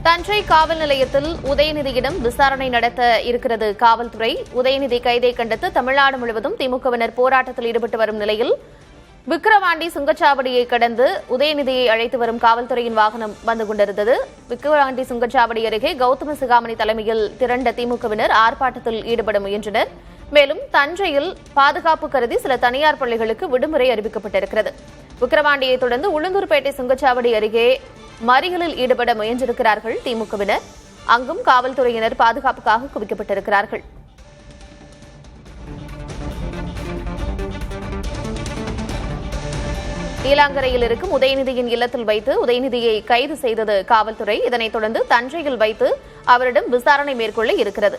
தஞ்சை காவல் நிலையத்தில் உதயநிதியிடம் விசாரணை நடத்த இருக்கிறது காவல்துறை. உதயநிதி கைதை கண்டித்து தமிழ்நாடு முழுவதும் திமுகவினர் போராட்டத்தில் ஈடுபட்டு வரும் நிலையில் விக்கிரவாண்டி சுங்கச்சாவடியை கடந்து உதயநிதியை அழைத்து வரும் காவல்துறையின் வாகனம் வந்து கொண்டிருந்தது. விக்கிரவாண்டி சுங்கச்சாவடி அருகே கௌதம சிகாமணி தலைமையில் திரண்ட திமுகவினர் ஆர்ப்பாட்டத்தில் ஈடுபட முயன்றனர். மேலும் தஞ்சையில் பாதுகாப்பு கருதி சில தனியார் பள்ளிகளுக்கு விடுமுறை அறிவிக்கப்பட்டிருக்கிறது. விக்கிரவாண்டியை தொடர்ந்து உளுந்தூர்பேட்டை சுங்கச்சாவடி அருகே மறியலில் ஈடுபட முயன்றிருக்கிறார்கள் திமுகவினர். அங்கும் காவல்துறையினர் பாதுகாப்புக்காக குவிக்கப்பட்டிருக்கிறார்கள். நீலாங்கரையில் இருக்கும் உதயநிதியின் இல்லத்தில் வைத்து உதயநிதியை கைது செய்தது காவல்துறை. இதனைத் தொடர்ந்து தஞ்சையில் வைத்து அவரிடம் விசாரணை மேற்கொள்ள இருக்கிறது.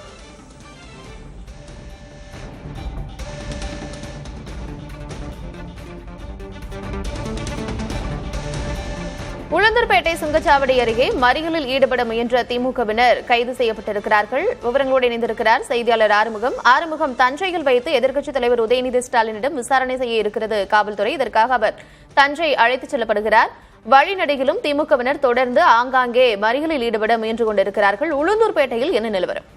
உளுந்தூர்பேட்டை சுங்கச்சாவடி அருகே மறியலில் ஈடுபட முயன்ற திமுகவினர் கைது செய்யப்பட்டிருக்கிறார்கள். விவரங்களோடு இணைந்திருக்கிறார் செய்தியாளர் ஆறுமுகம். தஞ்சையில் வைத்து எதிர்க்கட்சித் தலைவர் உதயநிதி ஸ்டாலினிடம் விசாரணை செய்ய இருக்கிறது காவல்துறை. இதற்காக அவர் தஞ்சை அழைத்துச் செல்லப்படுகிறார். வழிநெடுகிலும் திமுகவினர் தொடர்ந்து ஆங்காங்கே மறியலில் ஈடுபட முயன்று கொண்டிருக்கிறார்கள். உளுந்தூர்பேட்டையில் என்ன நிலவரம்?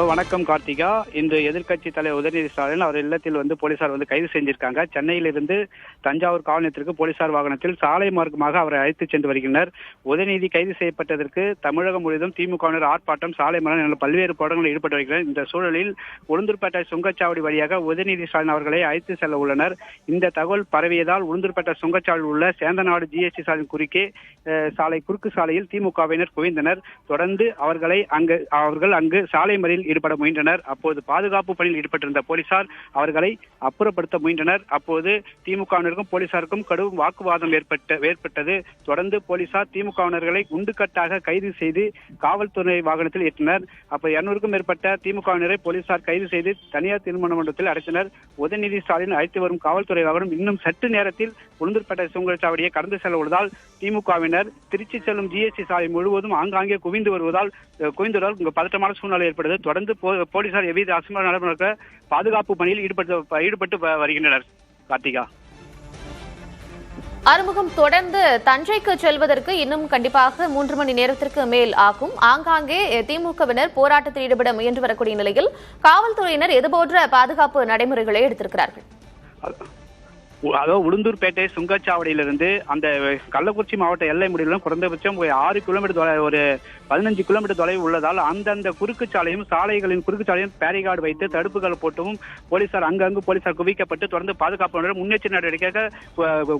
வணக்கம் கார்த்திகா. இன்று எதிர்க்கட்சி தலைவர் உதயநிதி ஸ்டாலின் அவர் இல்லத்தில் போலீசார் கைது செஞ்சிருக்காங்க. சென்னையிலிருந்து தஞ்சாவூர் காவல் நிலையத்திற்கு போலீசார் வாகனத்தில் சாலை மார்க்கமாக அவரை அழைத்து சென்று வருகின்றனர். உதயநிதி கைது செய்யப்பட்டதற்கு தமிழகம் முழுவதும் திமுகவினர் ஆர்ப்பாட்டம், சாலை மறியல் பல்வேறு போராட்டங்களில் ஈடுபட்டு வருகின்றனர். இந்த சூழலில் உளுந்தூர்பேட்டை சுங்கச்சாவடி வழியாக உதயநிதி ஸ்டாலின் அவர்களை அழைத்து செல்ல உள்ளனர். இந்த தகவல் பரவியதால் உளுந்தூர்பேட்டை சுங்கச்சாவடியில் உள்ள சேந்தநாடு ஜிஎஸ்டி சாலை குறுக்கு சாலையில் திமுகவினர் குவிந்தனர். தொடர்ந்து அவர்கள் அங்கு சாலை மறியல் ஈடுபட முயன்றனர். அப்போது பாதுகாப்பு பணியில் ஈடுபட்டிருந்த போலீசார் அவர்களை அப்புறப்படுத்த முயன்றனர். அப்போது திமுகவினருக்கும் போலீசாருக்கும் கடும் வாக்குவாதம் ஏற்பட்டது. தொடர்ந்து போலீசார் திமுகவினர்களை குண்டுக்கட்டாக கைது செய்து காவல்துறை வாகனத்தில் ஏற்றினர். அப்ப 200க்கும் மேற்பட்ட திமுகவினரை போலீசார் கைது செய்து தனியார் திருமண மண்டபத்தில் அடைத்தனர். உதயநிதி ஸ்டாலின் அழைத்து வரும் காவல்துறை வாகனம் இன்னும் சற்று நேரத்தில் உளுந்தூர்பேட்டை சுங்கச்சாவடியை கடந்து செல்ல உள்ளதால் திமுகவினர் திருச்சி செல்லும் ஜிஎஸ்டி சாலை முழுவதும் ஆங்காங்கே குவிந்து வருவதால் பதற்றமான சூழ்நிலை ஏற்பட்டது. தொடர்ந்து போலீசார் எவ்வித அசம்பாவித நடைபெற பாதுகாப்பு பணியில் ஈடுபட்டு வருகின்றனர். கார்த்திகா. ஆறுமுகம், தொடர்ந்து தஞ்சைக்கு செல்வதற்கு இன்னும் கண்டிப்பாக 3 மணி நேரத்திற்கு மேல் ஆகும். ஆங்காங்கே திமுகவினர் போராட்டத்தில் ஈடுபட முயன்று வரக்கூடிய நிலையில் காவல்துறையினர் எதுபோன்ற பாதுகாப்பு நடைமுறைகளை எடுத்திருக்கிறார்கள்? உளுந்தூர்பேட்டை சுங்கச்சாவடியிலிருந்து அந்த கள்ளக்குறிச்சி மாவட்ட எல்லை முடிவிலும் குறைந்தபட்சம் 6 கிலோமீட்டர் ஒரு 15 கிலோமீட்டர் தொலைவு உள்ளதால் அந்தந்த குறுக்கு சாலையும் சாலைகளின் குறுக்கு சாலையும் பேரிகார்டு வைத்து தடுப்புகள் போட்டும் போலீசார் போலீசார் குவிக்கப்பட்டு தொடர்ந்து பாதுகாப்பு முன்னெச்சரிக்கை நடவடிக்கையாக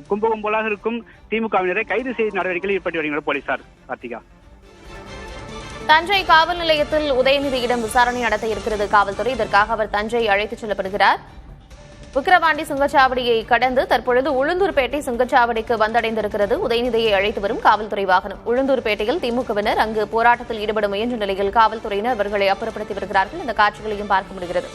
கும்பகோம்பலாக இருக்கும் திமுகவினரை கைது செய்து நடவடிக்கையில் ஈடுபட்டு வருகின்றனர் போலீசார். கார்த்திகா. தஞ்சை காவல் நிலையத்தில் உதயநிதியிடம் விசாரணை நடத்த இருக்கிறது காவல்துறை. இதற்காக அவர் தஞ்சை அழைத்துச் செல்லப்படுகிறார். விக்கிரவாண்டி சுங்கச்சாவடியை கடந்து தற்பொழுது உளுந்தூர்பேட்டை சுங்கச்சாவடிக்கு வந்தடைந்திருக்கிறது உதயநிதியை அழைத்து வரும் காவல்துறை வாகனம். உளுந்தூர்பேட்டையில் திமுகவினர் அங்கு போராட்டத்தில் ஈடுபட முயன்ற நிலையில் காவல்துறையினர் அவர்களை அப்புறப்படுத்தி வருகிறார்கள். இந்த காட்சிகளையும் பார்க்க முடிகிறது.